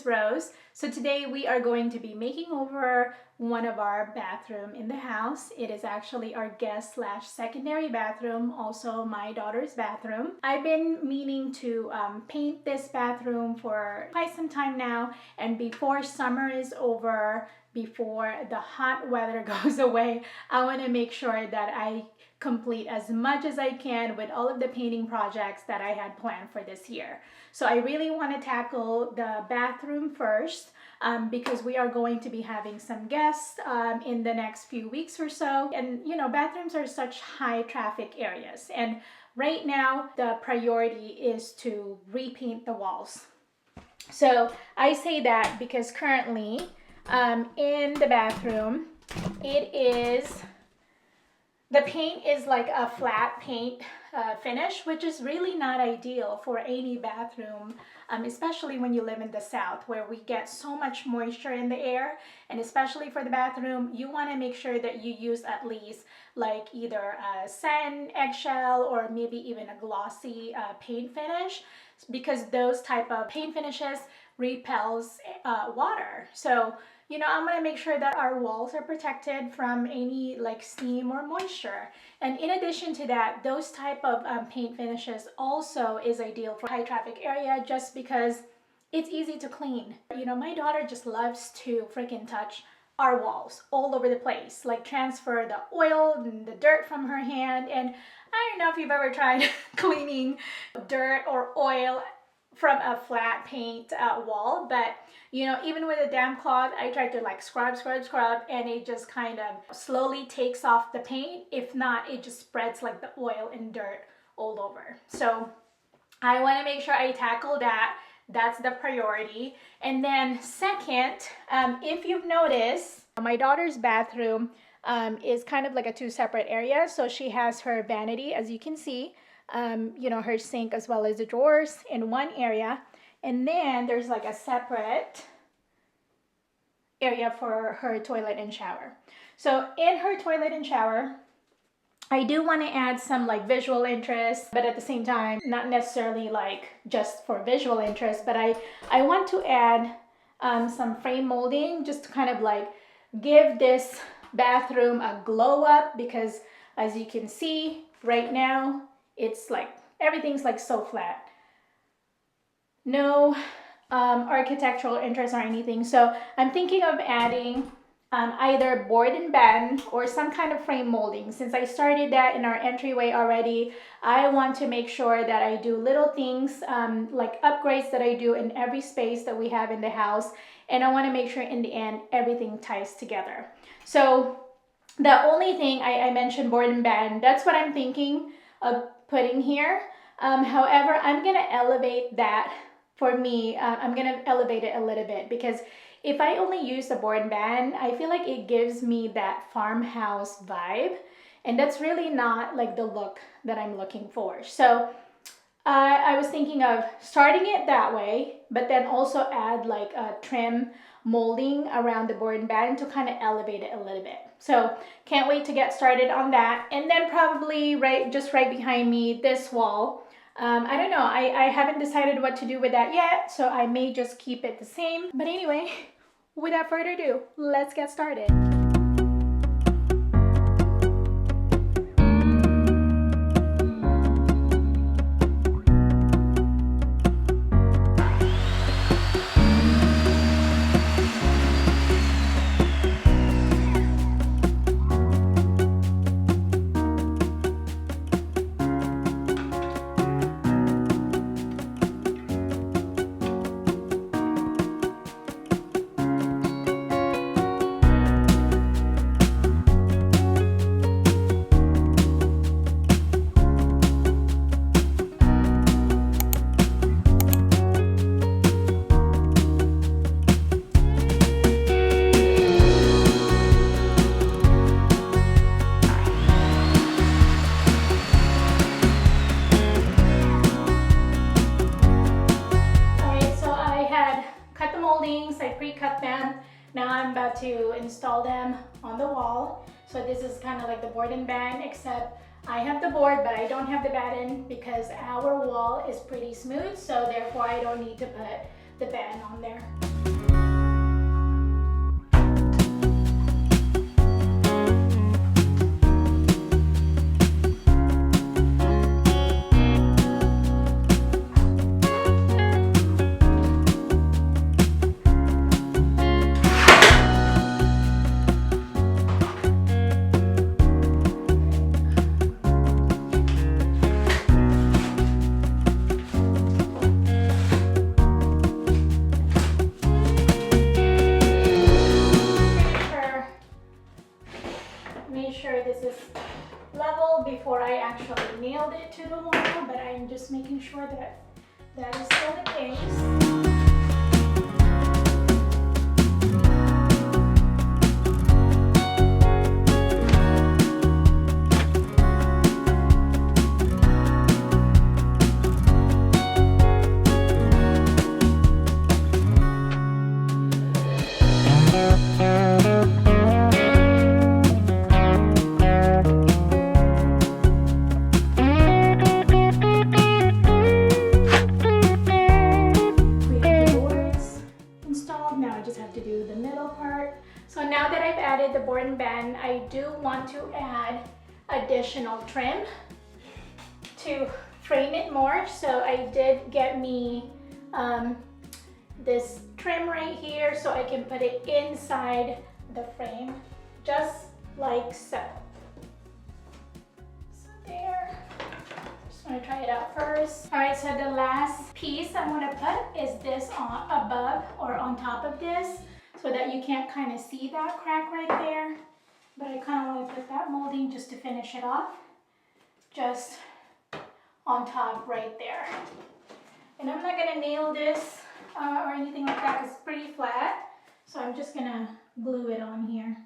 is Rose. So today we are going to be making over one of our bathroom in the house. It is actually our guest slash secondary bathroom, also my daughter's bathroom. I've been meaning to paint this bathroom for quite some time now, and before summer is over, before the hot weather goes away, I want to make sure that I complete as much as I can with all of the painting projects that I had planned for this year. So I really want to tackle the bathroom first because we are going to be having some guests in the next few weeks or so. And you know, bathrooms are such high traffic areas. And right now the priority is to repaint the walls. So I say that because currently in the bathroom, the paint is like a flat paint finish, which is really not ideal for any bathroom, especially when you live in the South where we get so much moisture in the air. And especially for the bathroom, you want to make sure that you use at least like either a satin, eggshell, or maybe even a glossy paint finish, because those type of paint finishes repels water. So you know, I'm gonna make sure that our walls are protected from any like steam or moisture. And in addition to that, those type of paint finishes also is ideal for high traffic area just because it's easy to clean. You know, my daughter just loves to freaking touch our walls all over the place, like transfer the oil and the dirt from her hand. And I don't know if you've ever tried cleaning dirt or oil from a flat paint wall, but you know, even with a damp cloth, I tried to like scrub, and it just kind of slowly takes off the paint. If not, it just spreads like the oil and dirt all over. So I want to make sure I tackle that. That's the priority. And then second, if you've noticed, my daughter's bathroom is kind of like a two separate areas. So she has her vanity, as you can see, you know, her sink as well as the drawers in one area. And then there's like a separate area for her toilet and shower. So in her toilet and shower, I do want to add some like visual interest, but at the same time, not necessarily like just for visual interest, but I want to add some frame molding just to kind of like give this bathroom a glow up, because as you can see right now, it's like everything's like so flat. No architectural interest or anything. So I'm thinking of adding either board and band or some kind of frame molding. Since I started that in our entryway already, I want to make sure that I do little things like upgrades that I do in every space that we have in the house. And I want to make sure in the end, everything ties together. So the only thing I mentioned board and band, that's what I'm thinking of putting here. However, I'm going to elevate that. For me, I'm going to elevate it a little bit, because if I only use the board and band, I feel like it gives me that farmhouse vibe, and that's really not like the look that I'm looking for. So I was thinking of starting it that way, but then also add like a trim molding around the board and band to kind of elevate it a little bit. So can't wait to get started on that. And then probably just right behind me, this wall, I don't know, I haven't decided what to do with that yet, so I may just keep it the same. But anyway, without further ado, let's get started. Now I'm about to install them on the wall. So this is kind of like the board and band, except I have the board, but I don't have the batten because our wall is pretty smooth. So therefore I don't need to put the batten on there. made sure this is level before I actually nailed it to the wall, but I'm just making sure that that is still the case. So now that I've added the board and band, I do want to add additional trim to frame it more. So I did get me this trim right here so I can put it inside the frame, just like so. So there. Just want to try it out first. All right, so the last piece I want to put is this on above or on top of this, so that you can't kind of see that crack right there. But I kind of want to put that molding just to finish it off, just on top right there. And I'm not going to nail this or anything like that because it's pretty flat. So I'm just going to glue it on here.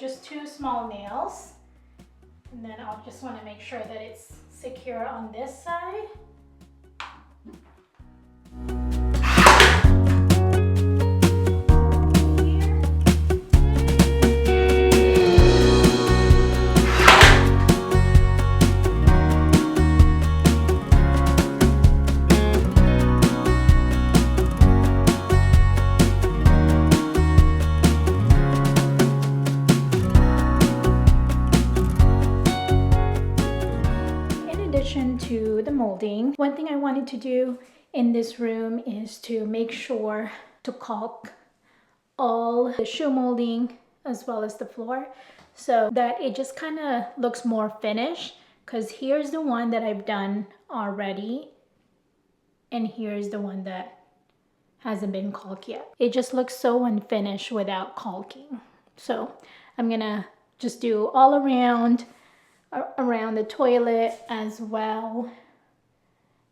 Just 2 small nails, and then I'll just want to make sure that it's secure on this side. To the molding, one thing I wanted to do in this room is to make sure to caulk all the shoe molding as well as the floor so that it just kind of looks more finished, because here's the one that I've done already and here's the one that hasn't been caulked yet. It just looks so unfinished without caulking. So I'm gonna just do all around the toilet as well,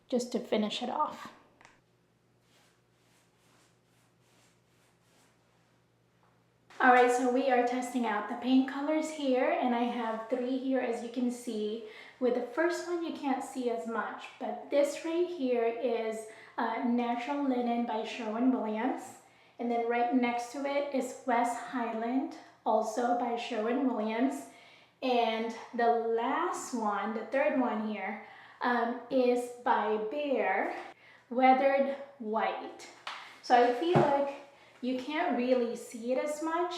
just to finish it off. All right, so we are testing out the paint colors here, and I have 3 here, as you can see. With the first one, you can't see as much, but this right here is Natural Linen by Sherwin-Williams, and then right next to it is West Highland, also by Sherwin-Williams. And the last one, the third one here, is by Behr, Weathered White. So I feel like you can't really see it as much.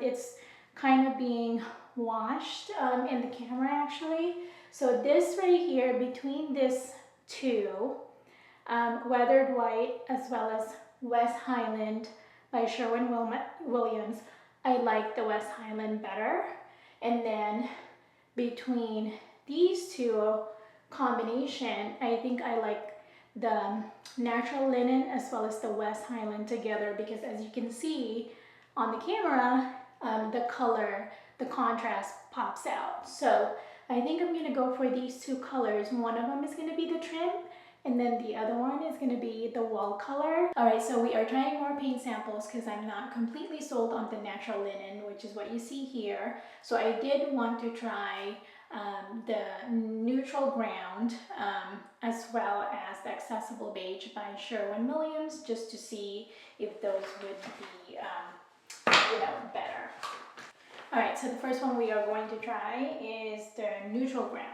It's kind of being washed in the camera actually. So this right here, between this 2, Weathered White as well as West Highland by Sherwin-Williams, I like the West Highland better. And then between these 2 combination, I think I like the Natural Linen as well as the West Highland together, because as you can see on the camera, the color, the contrast pops out. So I think I'm gonna go for these 2 colors. One of them is gonna be the trim, and then the other one is going to be the wall color. All right, so we are trying more paint samples because I'm not completely sold on the Natural Linen, which is what you see here. So I did want to try the Neutral Ground as well as the Accessible Beige by Sherwin-Williams, just to see if those would be better. All right, so the first one we are going to try is the Neutral Ground.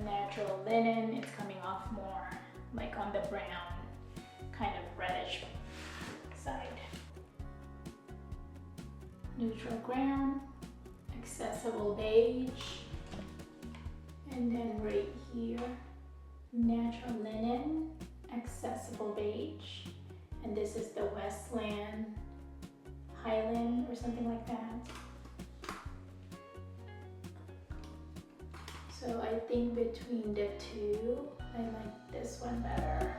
natural linen. It's coming off more like on the brown, kind of reddish side. Neutral ground, accessible beige, and then right here, natural linen, accessible beige, and this is the Westland Highland or something like that. So I think between the two, I like this one better.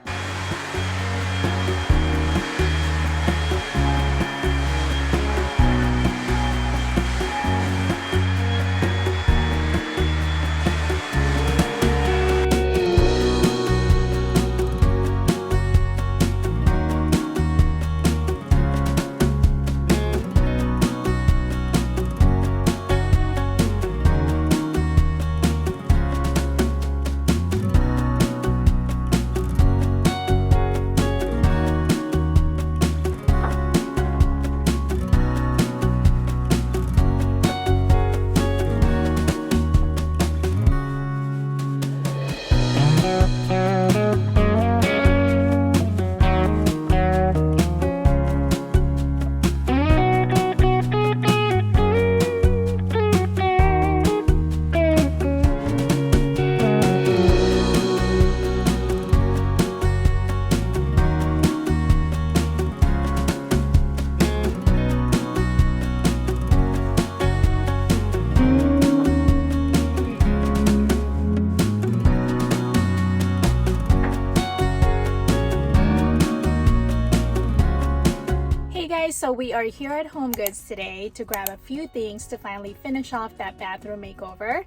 So we are here at Home Goods today to grab a few things to finally finish off that bathroom makeover.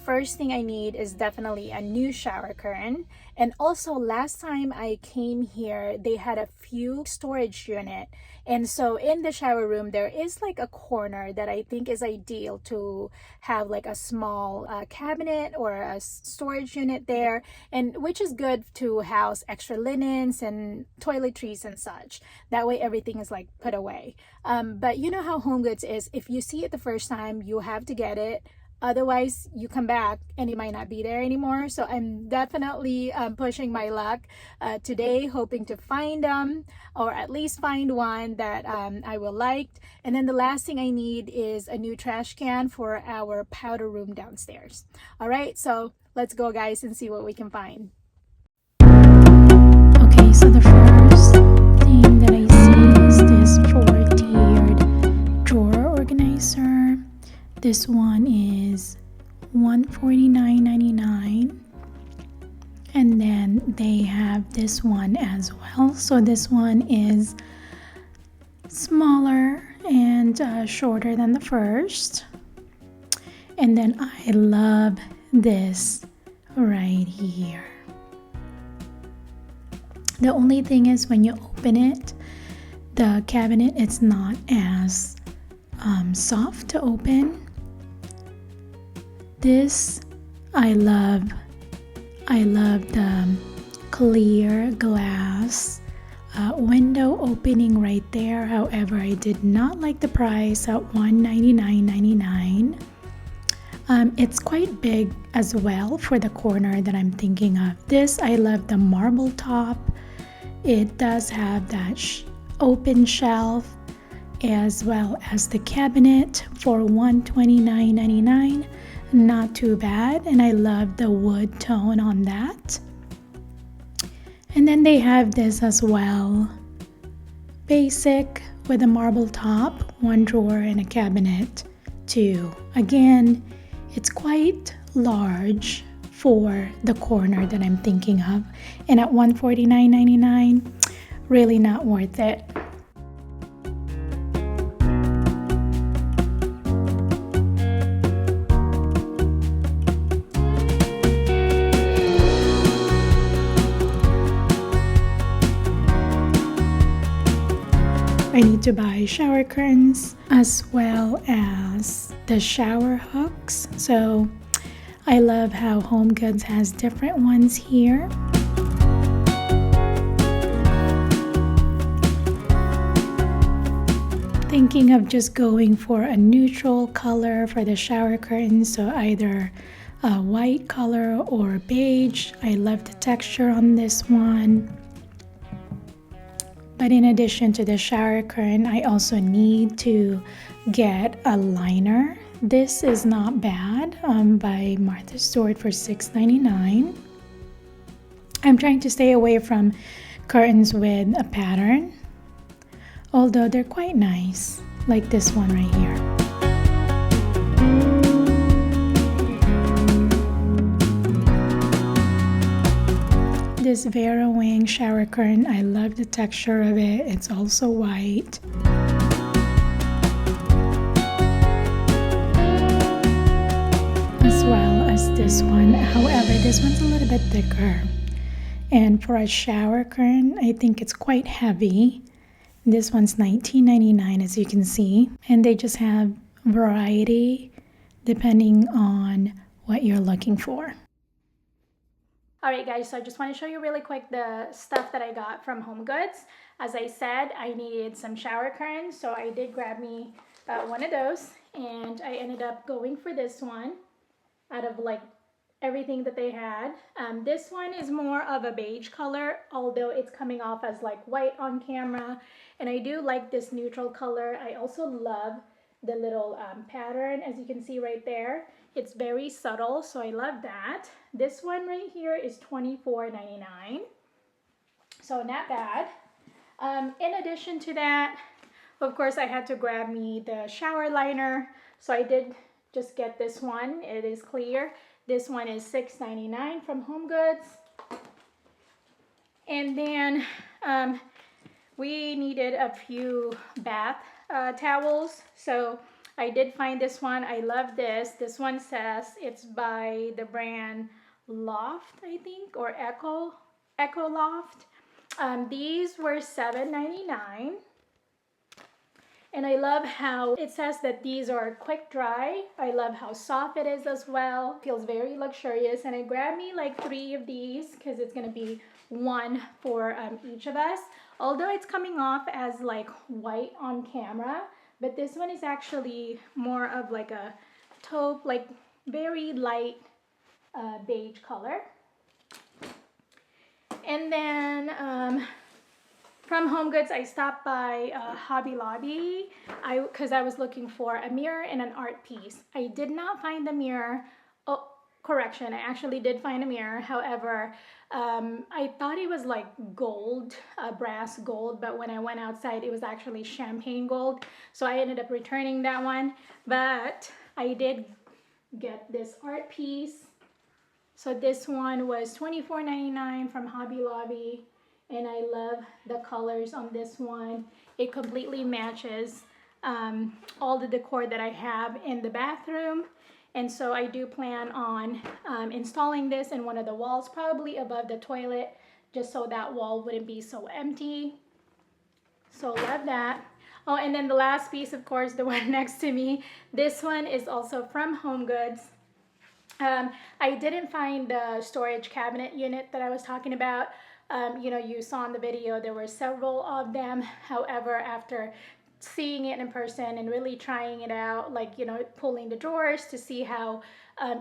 First thing I need is definitely a new shower curtain. And also last time I came here, they had a few storage unit. And so in the shower room, there is like a corner that I think is ideal to have like a small cabinet or a storage unit there, and which is good to house extra linens and toiletries and such. That way everything is like put away. But you know how Home Goods is. If you see it the first time, you have to get it. Otherwise, you come back and it might not be there anymore. So I'm definitely pushing my luck today, hoping to find them, or at least find one that I will like. And then the last thing I need is a new trash can for our powder room downstairs. All right, so let's go, guys, and see what we can find. Okay, so the first thing that I see is this 4-tiered drawer organizer. This one is $149.99, and then they have this one as well. So this one is smaller and shorter than the first. And then I love this right here. The only thing is when you open it, the cabinet, it's not as soft to open. This I love the clear glass window opening right there. However, I did not like the price at $199.99. It's quite big as well for the corner that I'm thinking of. This, I love the marble top. It does have that open shelf as well as the cabinet for $129.99. Not too bad, and I love the wood tone on that. And then they have this as well, basic with a marble top, one drawer and a cabinet too. Again, it's quite large for the corner that I'm thinking of, and at $149.99, really not worth it. I need to buy shower curtains as well as the shower hooks. So I love how Home Goods has different ones here. Thinking of just going for a neutral color for the shower curtains, so either a white color or beige. I love the texture on this one. But in addition to the shower curtain, I also need to get a liner. This is not bad, by Martha Stewart for $6.99. I'm trying to stay away from curtains with a pattern, although they're quite nice, like this one right here. This Vera Wang shower curtain, I love the texture of it. It's also white. As well as this one. However, this one's a little bit thicker. And for a shower curtain, I think it's quite heavy. This one's $19.99, as you can see. And they just have variety depending on what you're looking for. Alright guys, so I just want to show you really quick the stuff that I got from HomeGoods. As I said, I needed some shower curtains, so I did grab me one of those, and I ended up going for this one out of like everything that they had. This one is more of a beige color, although it's coming off as like white on camera, and I do like this neutral color. I also love the little pattern, as you can see right there. It's very subtle, so I love that. This one right here is $24.99, so not bad. In addition to that, of course, I had to grab me the shower liner, so I did just get this one. It is clear. This one is $6.99 from HomeGoods. And then we needed a few bath towels, so I did find this one. I love this. This one says it's by the brand Loft, I think, or Echo Loft. These were $7.99. And I love how it says that these are quick dry. I love how soft it is as well. Feels very luxurious. And I grabbed me like 3 of these because it's going to be one for each of us. Although it's coming off as like white on camera, but this one is actually more of like a taupe, like very light beige color. And then from HomeGoods, I stopped by Hobby Lobby because I was looking for a mirror and an art piece. I did not find the mirror. Oh, correction, I actually did find a mirror. However, I thought it was like gold, brass gold, but when I went outside, it was actually champagne gold. So I ended up returning that one. But I did get this art piece. So this one was $24.99 from Hobby Lobby. And I love the colors on this one. It completely matches all the decor that I have in the bathroom. And so I do plan on installing this in one of the walls, probably above the toilet, just so that wall wouldn't be so empty. So love that. Oh, and then the last piece, of course, the one next to me. This one is also from HomeGoods. I didn't find the storage cabinet unit that I was talking about. You know, you saw in the video, there were several of them. However, after seeing it in person and really trying it out, like, you know, pulling the drawers to see how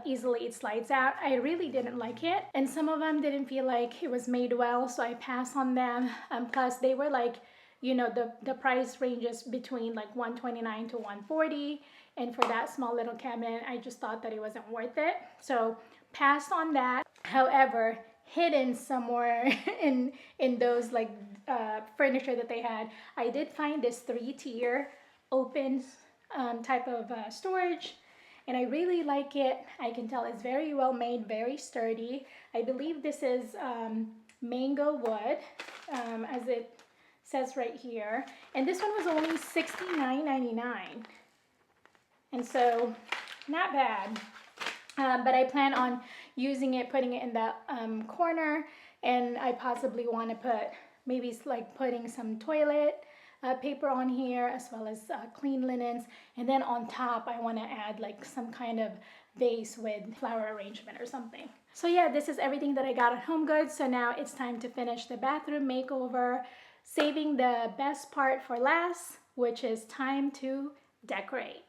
easily it slides out, I really didn't like it. And some of them didn't feel like it was made well, so I passed on them. Plus, they were like, you know, the price ranges between like $129 to $140. And for that small little cabinet, I just thought that it wasn't worth it. So passed on that. However, hidden somewhere in those like furniture that they had, I did find this 3-tier open type of storage, and I really like it. I can tell it's very well made, very sturdy. I believe this is mango wood, as it says right here, and this one was only $69.99, and so not bad. But I plan on using it, putting it in that corner, and I possibly want to put, maybe like putting some toilet paper on here, as well as clean linens, and then on top I want to add like some kind of vase with flower arrangement or something. So yeah, this is everything that I got at HomeGoods. So now it's time to finish the bathroom makeover, saving the best part for last, which is time to decorate.